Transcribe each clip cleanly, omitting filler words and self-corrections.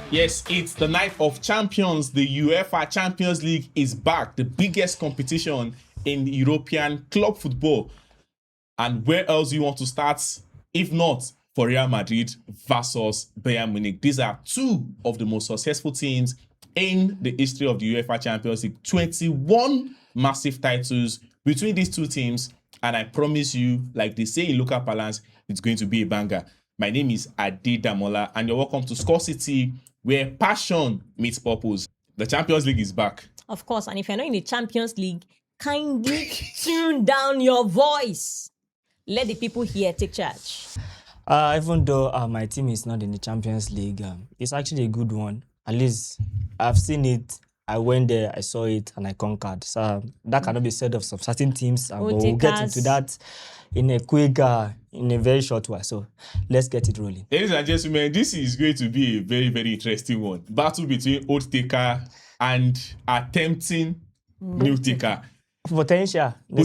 Yes, it's the night of champions. The UEFA Champions League is back, the biggest competition in European club football. And where else do you want to start if not for Real Madrid versus Bayern Munich? These are two of the most successful teams in the history of the UEFA Champions League. 21 massive titles between these two teams. And I promise you, like they say in local parlance, it's going to be a banger. My name is Ade Damola, and you're welcome to Score City, where passion meets purpose. The Champions League is back. Of course, and if you're not in the Champions League, kindly tune down your voice. Let the people here take charge. Even though my team is not in the Champions League, it's actually a good one. At least I've seen it. I went there, I saw it, and I conquered. So that cannot be said of some certain teams, but we'll get into that in a very short while. So let's get it rolling. Ladies and gentlemen, this is going to be a very, very interesting one. Battle between old taker and attempting new taker. Potential new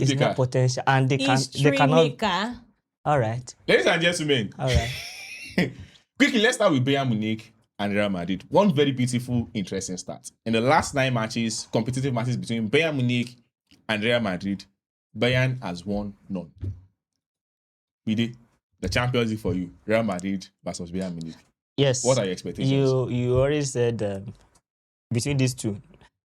taker. Not potential, and they cannot. Maker. All right. Ladies and gentlemen, All right. quickly, let's start with Bayern Munich and Real Madrid. One very beautiful, interesting start. In the last 9 matches, competitive matches between Bayern Munich and Real Madrid, Bayern has won none. Bide, the Champions League for you, Real Madrid versus Bayern Munich. Yes. What are your expectations? You already said between these two,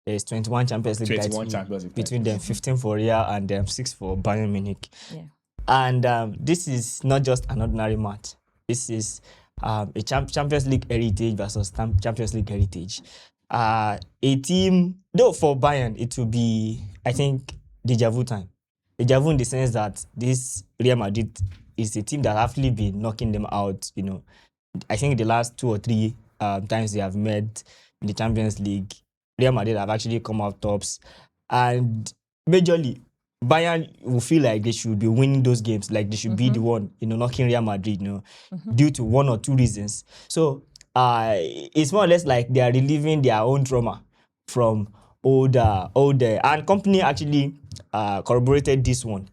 there's 21 Champions League 21 titles Champions League between titles. them, 15 for Real and 6 for Bayern Munich. Yeah. And this is not just an ordinary match. This is a Champions League heritage versus Champions League heritage. A team, though for Bayern, it will be, I think, deja vu time. Deja vu in the sense that this Real Madrid is a team that have actually been knocking them out. You know, I think the last 2 or 3 times they have met in the Champions League, Real Madrid have actually come out tops. And majorly, Bayern will feel like they should be winning those games, like they should be the one, knocking Real Madrid, due to 1 or 2 reasons. So it's more or less like they are relieving their own trauma from older. And company actually corroborated this one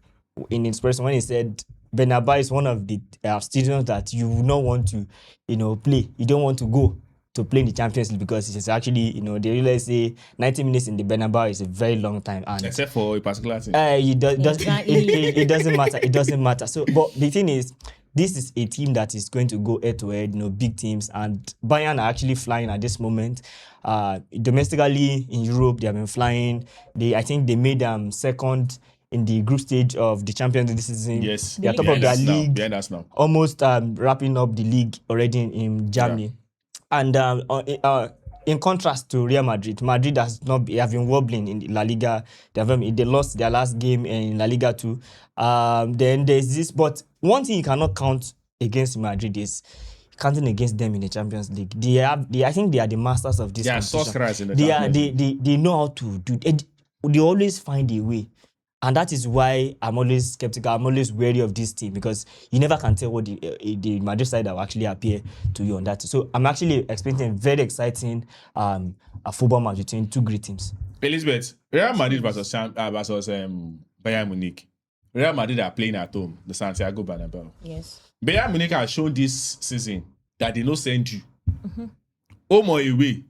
in its person when he said Bernabeu is one of the stadiums that you will not want to, play. You don't want to go to play in the Champions League because it's actually, they really say 90 minutes in the Bernabeu is a very long time. And except for a particular team. it doesn't matter. It doesn't matter. So, but the thing is, this is a team that is going to go head to head, big teams, and Bayern are actually flying at this moment. Domestically in Europe, they have been flying. I think they made second in the group stage of the Champions League this season. Yes, they are top of their league. Behind us now. Almost wrapping up the league already in Germany. Yeah. And in contrast to Real Madrid, Madrid have been wobbling in La Liga. They lost their last game in La Liga too. Then there's this, but one thing you cannot count against Madrid is counting against them in the Champions League. I think they are the masters of this. They are sorcerers in the Champions League. They know how to do it. They always find a way. And that is why I'm always skeptical. I'm always wary of this team because you never can tell what the Madrid side will actually appear to you on that. So I'm actually expecting a very exciting a football match between 2 great teams. Elizabeth, Real Madrid versus Bayern Munich. Real Madrid are playing at home, the Santiago Bernabeu. Yes. Bayern Munich has shown this season that they don't send you. Home or away,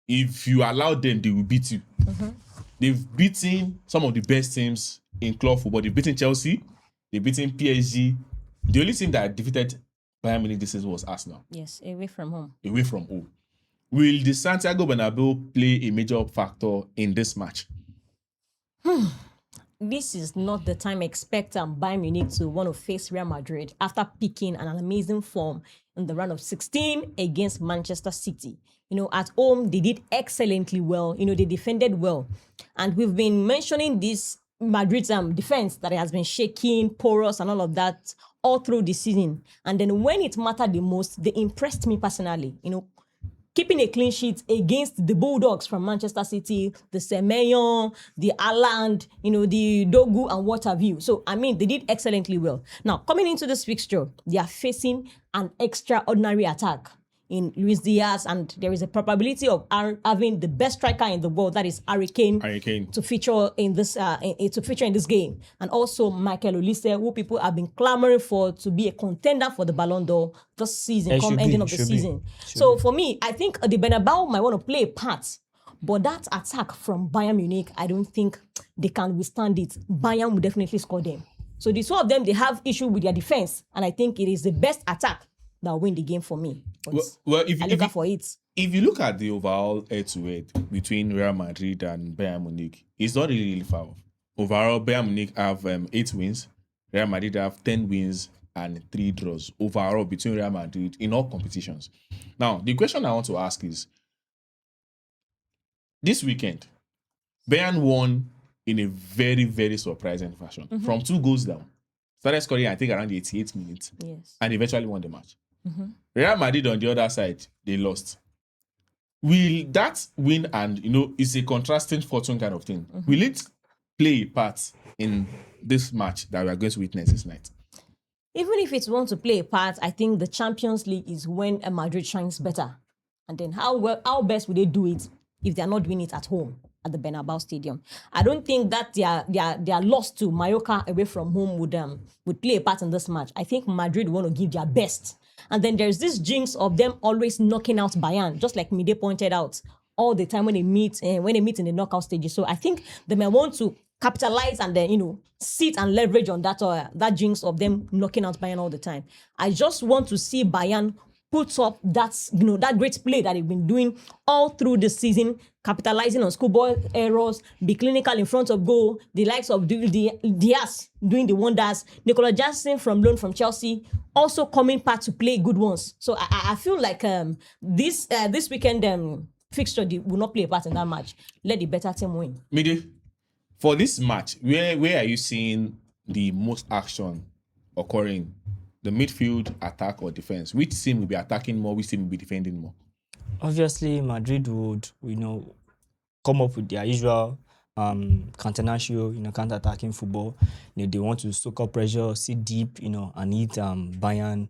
if you allow them, they will beat you. They've beaten some of the best teams in club football. They've beaten Chelsea. They've beaten PSG. The only team that defeated Bayern Munich this season was Arsenal. Yes, away from home. Away from home. Will the Santiago Bernabeu play a major factor in this match? This is not the time I expect Bayern Munich to want to face Real Madrid after picking an amazing form in the round of 16 against Manchester City. At home, they did excellently well. They defended well. And we've been mentioning this Madrid's defense that has been shaking, porous, and all of that all through the season. And then when it mattered the most, they impressed me personally. Keeping a clean sheet against the Bulldogs from Manchester City, the Semenyo, the Haaland, the Dogu, and what have you. So, they did excellently well. Now, coming into this fixture, they are facing an extraordinary attack. in Luis Diaz, and there is a probability of having the best striker in the world, that is Harry Kane, to feature in this game, and also Michael Olise, who people have been clamoring for to be a contender for the Ballon d'Or this season, come ending of the season. So for me, I think the Bernabeu might want to play a part, but that attack from Bayern Munich, I don't think they can withstand it. Bayern will definitely score them. So the two of them, they have issue with their defense, and I think it is the best attack that will win the game for me. If you look at the overall head-to-head between Real Madrid and Bayern Munich, it's not really far off. Overall, Bayern Munich have 8 wins, Real Madrid have 10 wins and 3 draws overall between Real Madrid in all competitions. Now, the question I want to ask is, this weekend, Bayern won in a very, very surprising fashion. From 2 goals down. Started scoring, I think, around the 88 minutes. Yes. And eventually won the match. Real Madrid, on the other side, they lost. Will that win, and, it's a contrasting fortune kind of thing, will it play a part in this match that we are going to witness this night? Even if it's want to play a part, I think the Champions League is when Madrid shines better. And then how best would they do it if they are not doing it at home at the Bernabeu Stadium? I don't think that their loss to Mallorca away from home would play a part in this match. I think Madrid want to give their best. And then there's this jinx of them always knocking out Bayern, just like Mide pointed out, all the time when they meet in the knockout stages. So I think they may want to capitalize and then, sit and leverage on that jinx of them knocking out Bayern all the time. I just want to see Bayern put up that great play that they've been doing all through the season, capitalizing on schoolboy errors, be clinical in front of goal, the likes of Diaz doing the wonders, Nicolas Jackson from loan from Chelsea, also coming part to play good ones. So I feel like this weekend fixture will not play a part in that match. Let the better team win. Mide, for this match, where are you seeing the most action occurring? The midfield, attack, or defense? Which team will be attacking more? Which team will be defending more? Obviously, Madrid would, come up with their usual counter-attacking football. They want to soak up pressure, sit deep, and hit Bayern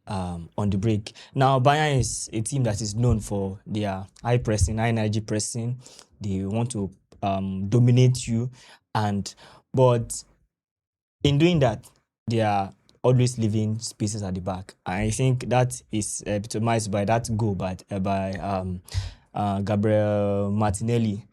on the break. Now, Bayern is a team that is known for their high energy pressing. They want to dominate you, but in doing that, they are always leaving spaces at the back. I think that is epitomized by that goal by Gabriel Martinelli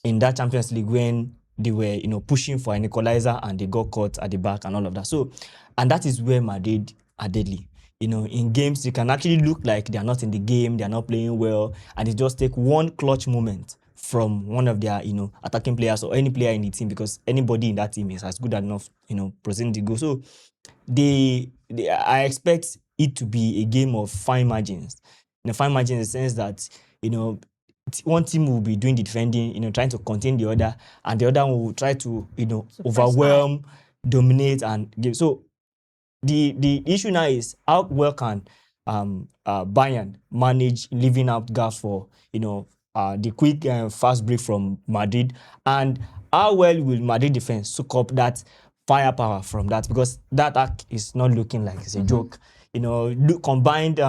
in that Champions League when they were pushing for an equalizer and they got caught at the back and all of that. So, and that is where Madrid are deadly. In games, they can actually look like they are not in the game, they are not playing well, and they just take one clutch moment from one of their attacking players or any player in the team, because anybody in that team is as good enough presenting the goal. So I expect it to be a game of fine margins. Fine margins in the sense that one team will be doing the defending, trying to contain the other, and the other one will try to overwhelm, dominate, and give. So the issue now is how well can Bayern manage leaving out gaps for the quick fast break from Madrid, and how well will Madrid defense soak up that firepower from that, because that attack is not looking like it's a joke. Combined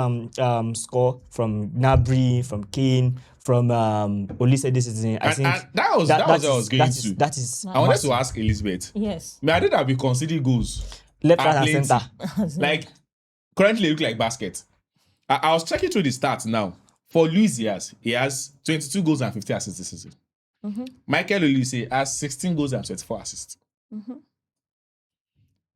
score from Gnabry, from Kane, from Olise this season. I think that was what I was going to. That is. I wanted to ask Elizabeth. Yes. Madrid have been conceding goals left, right, and center. Like currently, they look like basket. I was checking through the stats now. For Luis Diaz, he has 22 goals and 50 assists this season. Michael Olise has 16 goals and 24 assists.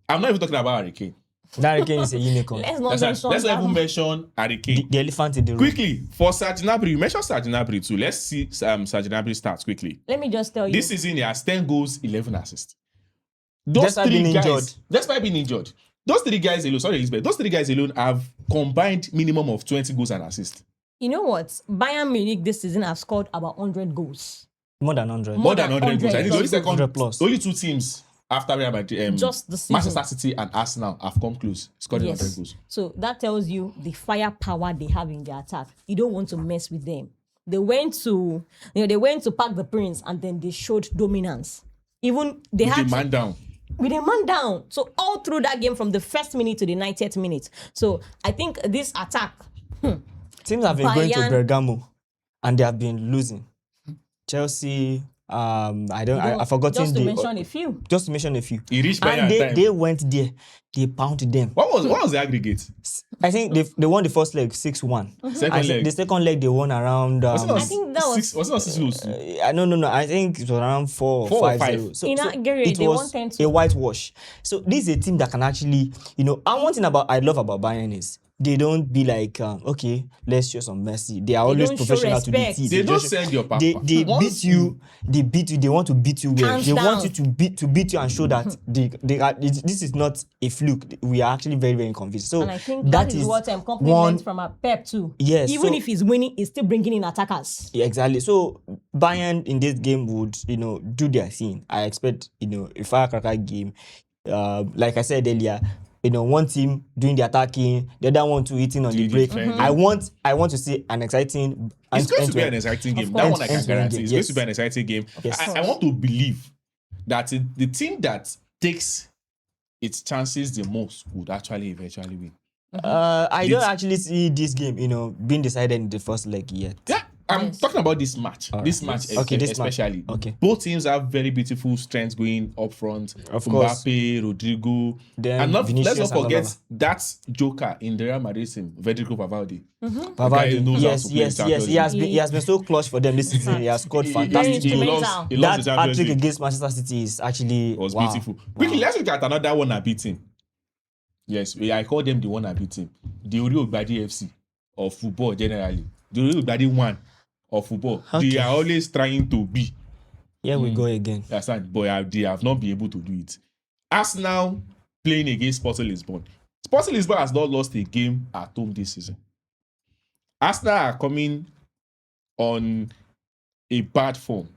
I'm not even talking about Harry Kane. Harry Kane is a unicorn. Let's not even mention Harry Kane. The elephant in the room. Quickly, for Serge Gnabry, you mentioned Serge Gnabry too. Let's see Serge Gnabry stats quickly. Let me just tell you. This season, he has 10 goals, 11 assists. Despite being injured. Those three guys alone, sorry Elizabeth, those three guys alone have combined minimum of 20 goals and assists. You know what? Bayern Munich this season have scored about 100 goals. More than 100. More than 100 goals. I think the only 100 plus. Only 2 teams after Real Madrid, just the season. Manchester City and Arsenal have come close, scoring 100 goals. So that tells you the firepower they have in their attack. You don't want to mess with them. They went to Park the Prince, and then they showed dominance. Even they had man down. With a man down. So all through that game, from the first minute to the 90th minute. So I think this attack, Teams have been going to Bayern- Bergamo and they have been losing. Chelsea, I've forgotten Just to mention a few. just to mention a few. He reached Bayern And time. they went there, they pounded them. What was the aggregate? I think they won the first leg 6-1. Second leg. The second leg they won around. Was it not I think that was- six? Was it not 6 No. I think it was around 4 4 or or 5. 5. So, In so aggregate, it they won was 10-2. a whitewash. So this is a team that can actually, and one thing I love about Bayern is they don't be like, okay, let's show some mercy. They are always don't show professional to the respect. team. They don't just- send your papa. They Once beat you. They beat you. They want to beat you well. Hands They want down. you to beat you and show that this is not a fluke. We are actually very, very convinced. So And I think that is what compliment one- from a Pep too. Yes, Even so- if he's winning, he's still bringing in attackers. Yeah, exactly. So Bayern in this game would, do their thing. I expect, a firecracker game. Like I said earlier, one team doing the attacking, the other one to eating on the Doing the break. defending. I want to see an exciting. It's going to be end-to-end. an exciting game. Of That course. one I can End-to-end guarantee. game, It's yes. going to be an exciting game. Yes. I want to believe that the team that takes its chances the most would actually eventually win. I don't actually see this game, being decided in the first leg yet. Yeah, I'm Yes. talking about this match. This match, Okay, this match. especially. Okay. Both teams have very beautiful strengths going up front. Of course. Mbappe, Rodrigo, Then and Vinicius let's not and forget Alaba. that joker in the Real Madrid team, Federico Valverde. Pavard, knows how yes, to play yes, the yes. Champions He has been so clutch for them this season. He has scored Very fantastic He goals. instrumental. He lost That the Champions hat-trick League. against Manchester City is actually It was wow. beautiful. Quickly, let's look at another one I beat him. Yes, I call them the one I beat him. The Ori Ogbadi FC of football generally. The Ori Ogbadi one of football. Okay. They are always trying to be. Here we go again. You understand? But they have not been able to do it. Arsenal playing against Sporting Lisbon. Sporting Lisbon has not lost a game at home this season. Arsenal are coming on a bad form.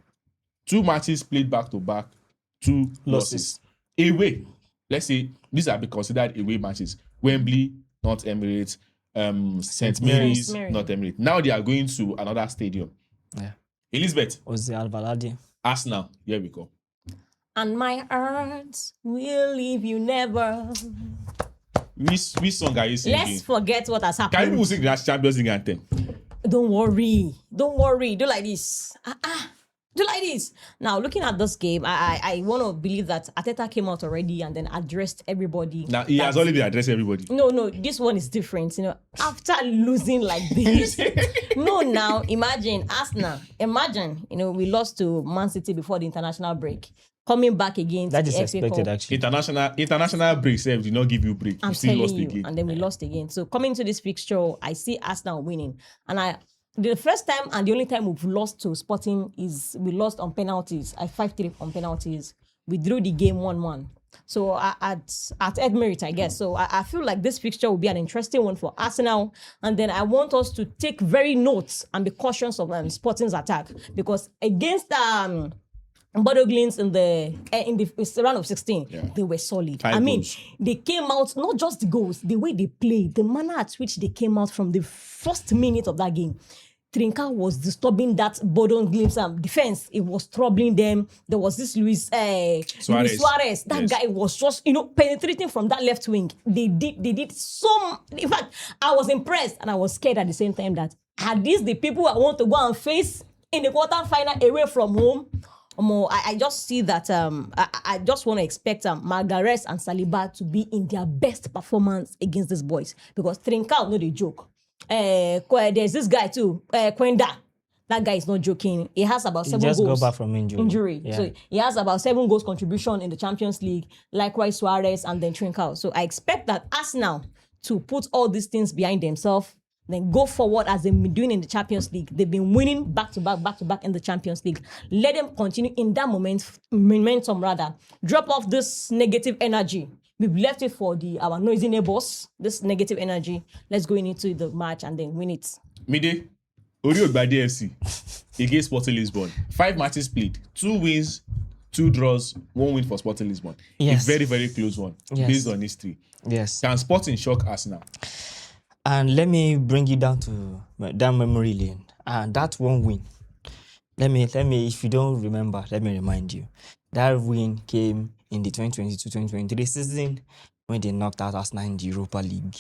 2 matches played back to back, 2 losses. Away. Let's say these are be considered away matches. Wembley, not Emirates. St. Mary's, Mary. not Emirates. Now they are going to another stadium. Yeah. Elizabeth, Jose Alvalade. Arsenal. Here we go. And my heart will leave you never. Which song are you singing? Let's forget what has Can you happened. people sing the Champions League anthem? Don't worry. Do like this. Do like this. Now, looking at this game, I want to believe that Arteta came out already and then addressed everybody. Now he has already addressed everybody. No, this one is different. After losing like this. No, now imagine Arsenal. Imagine, we lost to Man City before the international break. Coming back again. That to is the FA expected Cup. actually. International break sef did not give you break. I'm You still telling lost you, again. and then we lost again. So coming to this fixture, I see Arsenal winning, and the first time and the only time we've lost to Sporting is we lost on penalties. 5-3 on penalties. We drew the game 1-1. So at Emirates, I guess. So I feel like this fixture will be an interesting one for Arsenal, and then I want us to take very notes and be cautious of Sporting's attack, because against Bodo Glimt in the round of 16, they were solid. 5 I mean, goals. they came out, not just the goals, the way they played, the manner at which they came out from the first minute of that game. Trinca was disturbing that Bodo Glimt defense. It was troubling them. There was this Luis Suarez. That Yes. guy was just, penetrating from that left wing. They did so. In fact, I was impressed and I was scared at the same time that are these the people I want to go and face in the quarterfinal away from home? I just see that I just want to expect Margaret and Saliba to be in their best performance against these boys, because Trincao no dey joke. There's this guy too, Quenda. That guy is not joking. He has about 7 Just goals. go back from injury. Yeah. So he has about 7 goals contribution in the Champions League. Likewise Suarez and then Trincao. So I expect that Arsenal to put all these things behind themselves, then go forward as they've been doing in the Champions League. They've been winning back to back in the Champions League. Let them continue in that momentum rather. Drop off this negative energy. We've left it for our noisy neighbors, this negative energy. Let's go into the match and then win it. Mide, Ori Ogbadi FC against Sporting Lisbon. 5 matches played, 2 wins, 2 draws, 1 win for Sporting Lisbon. Yes. A very, very close one, Yes. based on history. Yes. Can Sporting shock Arsenal? And let me bring you down memory lane. And that one win. Let me, if you don't remember, let me remind you. That win came in the 2022-2023 season when they knocked out Arsenal in the Europa League.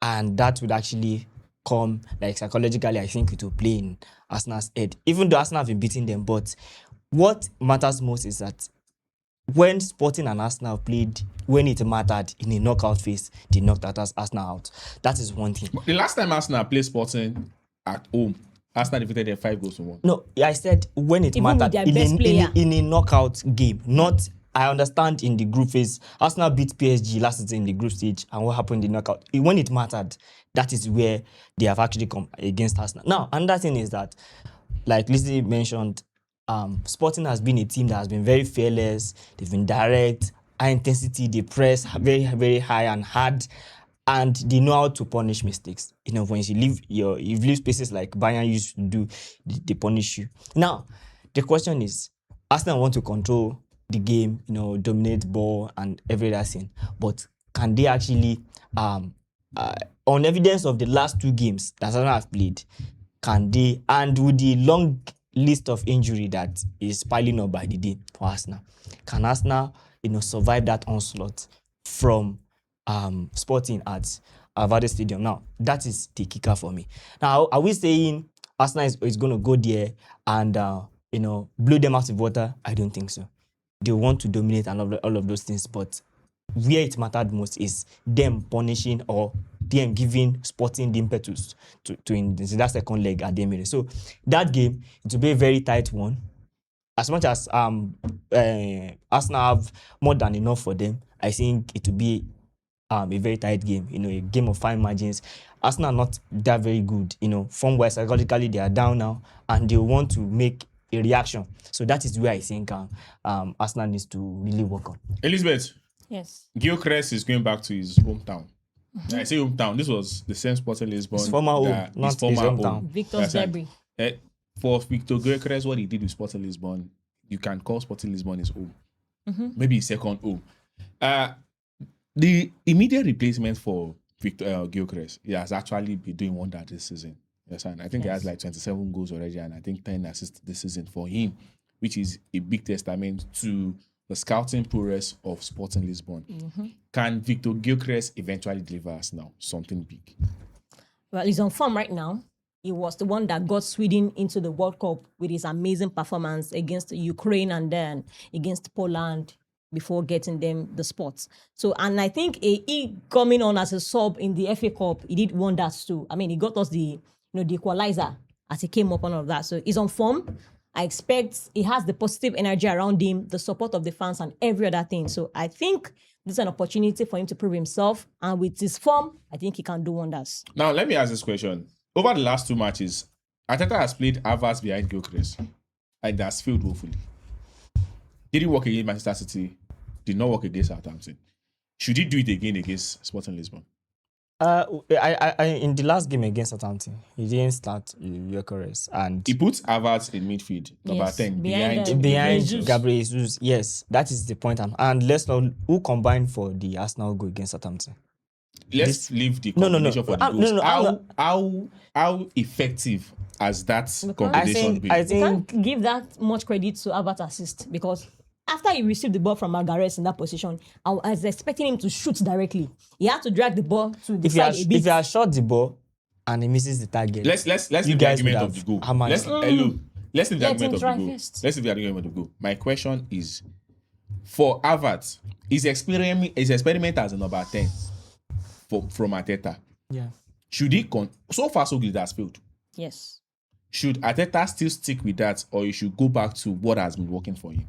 And that would actually come, like psychologically, I think it will play in Arsenal's head. Even though Arsenal have been beating them, but what matters most is that when Sporting and Arsenal played, when it mattered in a knockout phase, they knocked Arsenal out. That is one thing. The last time Arsenal played Sporting at home, Arsenal defeated them 5-1. No, I said when it Even with mattered their best player. in a knockout game. Not, I understand in the group phase. Arsenal beat PSG last season in the group stage, and what happened in the knockout? When it mattered, that is where they have actually come against Arsenal. Now, another thing is that, like Lizzie mentioned, Sporting has been a team that has been very fearless. They've been direct, high intensity. They press very, very high and hard, and they know how to punish mistakes. You know, when you leave spaces like Bayern used to do, they punish you. Now, the question is, Arsenal want to control the game, you know, dominate ball and every other thing, but can they actually, on evidence of the last 2 games that Arsenal have played, can they, and with the long list of injury that is piling up by the day for Arsenal, can Arsenal, you know, survive that onslaught from Sporting at Verde Stadium? Now, that is the kicker for me. Now, are we saying Arsenal is going to go there and you know, blow them out of water? I don't think so. They want to dominate and all of those things, but where it mattered most is them punishing or them giving Sporting the impetus to in that second leg at the Emirates. So that game, it will be a very tight one. As much as Arsenal have more than enough for them, I think it will be a very tight game. You know, a game of fine margins. Arsenal are not that very good. You know, form-wise, psychologically, they are down now, and they want to make a reaction. So that is where I think Arsenal needs to really work on. Elizabeth, Yes. Gyökeres is going back to his hometown. I say hometown. This was the same Sporting Lisbon. His former home, not his hometown. Victor's Debris. For Victor Gyökeres, what he did with Sporting Lisbon, you can call Sporting Lisbon his home. Maybe his second home. The immediate replacement for Victor Gyökeres, he has actually been doing wonder this season. Yes, and I think he has like 27 goals already, and I think 10 assists this season for him, which is a big testament to the scouting prowess of Sporting Lisbon. Can Victor Gyökeres eventually deliver us now something big? Well, he's on form right now. He was the one that got Sweden into the World Cup with his amazing performance against Ukraine and then against Poland before getting them the spots. So, and I think he coming on as a sub in the FA Cup, he did wonders too. I mean, he got us the equalizer as he came up on all of that. So he's on form. I expect he has the positive energy around him, the support of the fans and every other thing. So I think this is an opportunity for him to prove himself. And with his form, I think he can do wonders. Now, let me ask this question. Over the last 2 matches, Arteta has played Havertz behind Gyökeres, and that's failed woefully. Did it work against Manchester City? Did not work against Southampton. Should he do it again against Sporting Lisbon? In the last game against Southampton, he didn't start Gyökeres, and He puts Havertz in midfield, number Yes, 10, behind behind Jesus. Gabriel Jesus. Yes, that is the point. And let's know who combined for the Arsenal goal against Southampton. Let's leave the No, no, combination for the no, goals. How effective has that combination been? I You think can't give that much credit to Havertz assist because after he received the ball from Margaret in that position, I was expecting him to shoot directly. He had to drag the ball to the if you side a bit. if you shot the ball and he misses the target, Let's you leave the guys argument would of the have goal. hammered Let's him. let's leave the Let argument him of the try goal. first. Let's leave the argument of the goal. My question is, for Havertz, his experiment as a number 10 from Arteta, yeah. should he so far so good has failed? Yes. Should Arteta still stick with that, or you should go back to what has been working for him?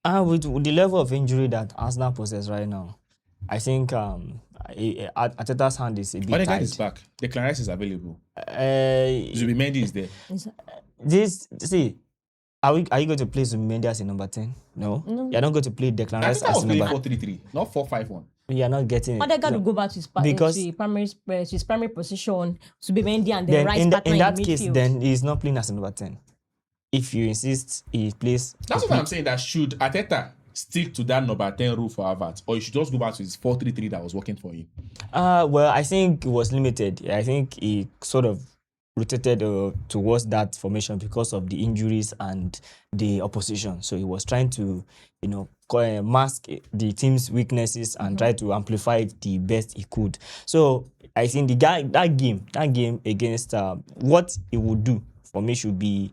With the level of injury that Arsenal possess right now, I think Arteta's hand is a bit Odegaard tied. is back. Declan Rice is available. Uh, Zubimendi is there. are you going to play Zubimendi as a number 10? No. You're not going to play Declan I Rice think I as was a playing number. 4-3-3, not 4-5-1. You're not getting it. Odegaard will go back to his Because- primary position to be Mendy and then Then Rice in partner that the case, midfield. then he's not playing as a number 10. If you insist, he plays. That's what I'm saying. That should Arteta stick to that number 10 rule for Havertz, or you should just go back to his 4-3-3 that was working for him? Well, I think it was limited. I think he sort of rotated towards that formation because of the injuries and the opposition. So he was trying to, mask the team's weaknesses and try to amplify it the best he could. So I think that game against what it would do for me should be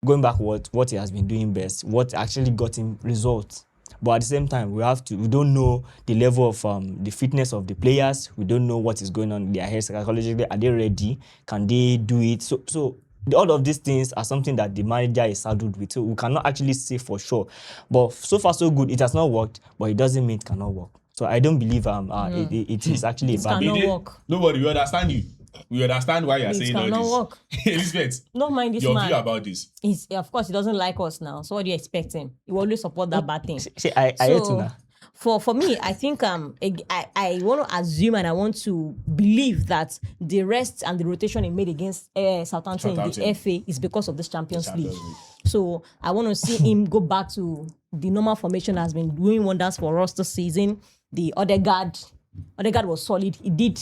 going back what he has been doing best, what actually got him results. But at the same time, we don't know the level of the fitness of the players. We don't know what is going on in their heads psychologically. Are they ready? Can they do it? So all of these things are something that the manager is saddled with. So we cannot actually say for sure. But so far so good. It has not worked, but it doesn't mean it cannot work. So I don't believe it is actually a bad cannot thing. work. Nobody, we understand you. We understand why you're saying all cannot this. work. Elizabeth, Don't mind this your man. view about this. Of course, he doesn't like us now. So what do you expect him? He will always support that bad thing. See, I hate you now. For me, I think I want to assume and I want to believe that the rest and the rotation he made against Southampton in the FA is because of this Champions League. So I want to see him go back to the normal formation that has been doing wonders for us this season. The Odegaard was solid. He did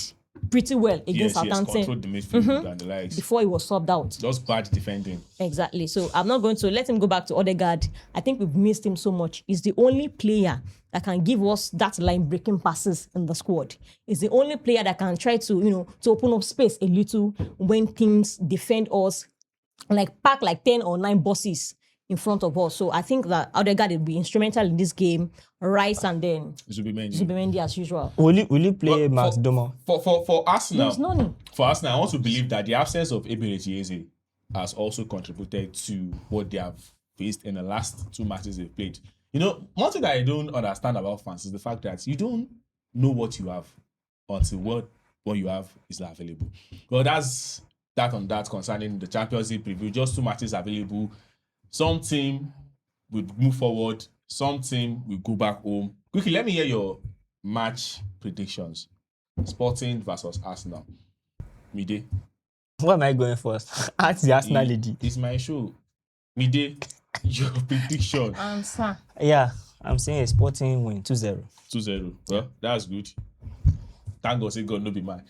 pretty well against Southampton. Controlled the midfield and the likes. Before he was subbed out. Just bad defending. Exactly. So I'm not going to let him go back to Odegaard. I think we've missed him so much. He's the only player that can give us that line-breaking passes in the squad. He's the only player that can try to, to open up space a little when teams defend us, pack 10 or 9 bosses in front of us. So I think that Odegaard will be instrumental in this game. Rice and then Zubimendi as usual. Will you play Max Domo? For Arsenal, There's none. For Arsenal, I want to believe that the absence of Eberechi Eze has also contributed to what they have faced in the last 2 matches they've played. One thing that I don't understand about fans is the fact that you don't know what you have until what you have is not available. Well, that's that on that concerning the Champions League preview. Just 2 matches available. Some team will move forward. Some team will go back home. Quickly, let me hear your match predictions. Sporting versus Arsenal. Mide. What am I going first? Ask the Arsenal lady. It's my show. Mide, your prediction. Answer. Yeah, I'm saying a Sporting win 2-0. 2-0. Well, that's good. Thank God, say God no be mine.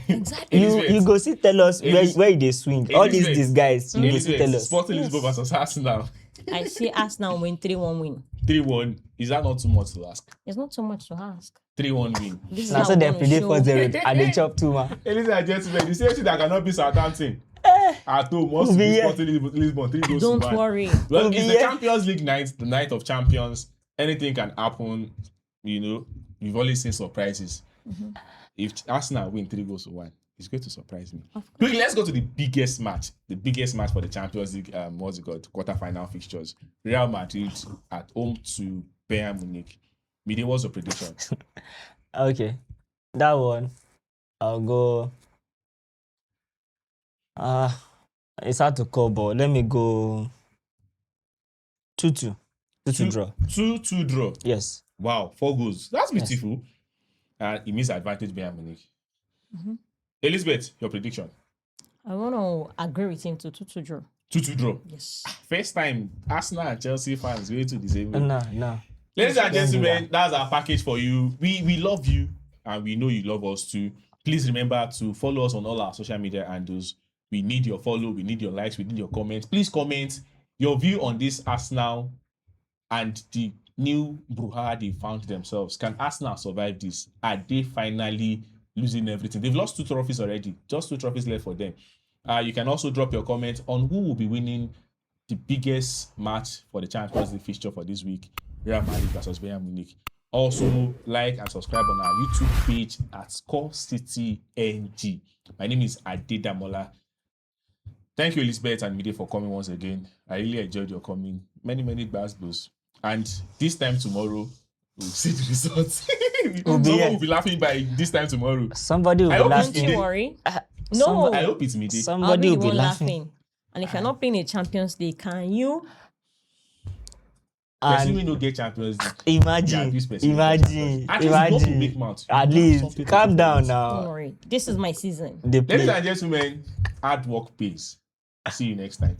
Exactly. You go see tell us where they swing. All these guys, you go see tell us. Sporting Lisbon versus Arsenal. I see Arsenal win 3-1 win. 3-1. Is that not too much to ask? It's not so much to ask. 3-1 win. This is Now how so we they wanna predict show. 4-0 and they chop 2 man. Ladies and gentlemen, the same thing that cannot be Southampton. At home, must be Sporting Lisbon 3 goals Don't to 1. worry. Well, We'll it's be the here. Champions League night, the night of champions. Anything can happen. We've always seen surprises. If Arsenal win 3 goals to 1, it's going to surprise me. Quickly, let's go to the biggest match for the Champions League. What's it called? Quarterfinal fixtures. Real Madrid at home to Bayern Munich. Mide, what's your prediction? Okay, that one I'll go. It's hard to call, but let me go 2-2. 2-2 draw. 2-2 draw. Yes. Wow, 4 goals. That's beautiful. It means advantage Bayern Munich. Elizabeth, your prediction? I want to agree with him to 2-2 draw. 2-2 draw. Yes. First time Arsenal and Chelsea fans going to the same way. No. Ladies and gentlemen, that's our package for you. We love you and we know you love us too. Please remember to follow us on all our social media handles. We need your follow, we need your likes, we need your comments. Please comment your view on this Arsenal and the new brouhaha they found themselves. Can Arsenal survive this? Are they finally losing everything? They've lost 2 trophies already. Just 2 trophies left for them. You can also drop your comment on who will be winning the biggest match for the Champions League fixture for this week. Real Madrid versus Bayern Munich. Also, like and subscribe on our YouTube page at Score City NG. My name is Adedamola. Thank you, Elizabeth and Mide, for coming once again. I really enjoyed your coming. Many gbas. And this time tomorrow, we'll see the results. Someone will be laughing by this time tomorrow. Somebody will be Don't laughing. you worry. No. I hope it's Mide. Somebody will be laughing. And if you're not playing a Champions League, can you? Person we no get Champions League. Imagine. At least we make mouth. At least, calm down Don't now. worry. This is my season. They Ladies play. and gentlemen, hard work pays. See you next time.